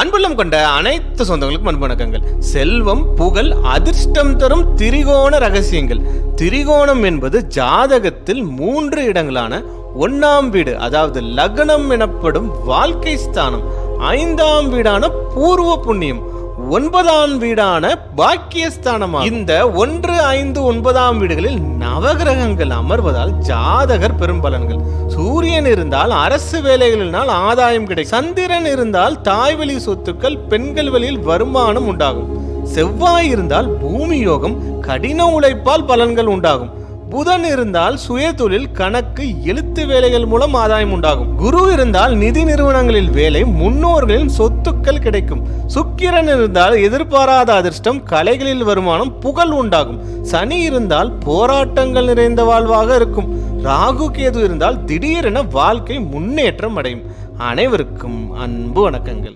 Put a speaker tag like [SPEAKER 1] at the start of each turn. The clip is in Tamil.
[SPEAKER 1] அன்புள்ளம் கொண்ட அனைத்து சொந்தங்களுக்கும் அன்பு வணக்கங்கள். செல்வம், புகழ், அதிர்ஷ்டம் தரும் திரிகோண ரகசியங்கள். திரிகோணம் என்பது ஜாதகத்தில் 3 இடங்களான 1ஆம் வீடு, அதாவது லக்னம் எனப்படும் வாழ்க்கை ஸ்தானம், 5ஆம் வீடான பூர்வ புண்ணியம், 9ஆம் வீடான பாக்கியஸ்தானமாகும். இந்த 1, 5, 9ஆம் வீடுகளில் நவகிரகங்கள் அமர்வதால் ஜாதகர் பெரும் பலன்கள். சூரியன் இருந்தால் அரசு வேலைகளினால் ஆதாயம் கிடைக்கும். சந்திரன் இருந்தால் தாய் வழி சொத்துக்கள், பெண்கள் வழியில் வருமானம் உண்டாகும். செவ்வாய் இருந்தால் பூமி யோகம், கடின உழைப்பால் பலன்கள் உண்டாகும். புதன் இருந்தால் சுயதொழில், கணக்கு, எழுத்து வேலைகள் மூலம் ஆதாயம் உண்டாகும். குரு இருந்தால் நிதி நிறுவனங்களில் வேலை, முன்னோர்களின் சொத்துக்கள் கிடைக்கும். சுக்கிரன் இருந்தால் எதிர்பாராத அதிர்ஷ்டம், கலைகளில் வருமானம், புகழ் உண்டாகும். சனி இருந்தால் போராட்டங்கள் நிறைந்த வாழ்வாக இருக்கும். ராகு கேது இருந்தால் திடீரென வாழ்க்கை முன்னேற்றம் அடையும். அனைவருக்கும் அன்பு வணக்கங்கள்.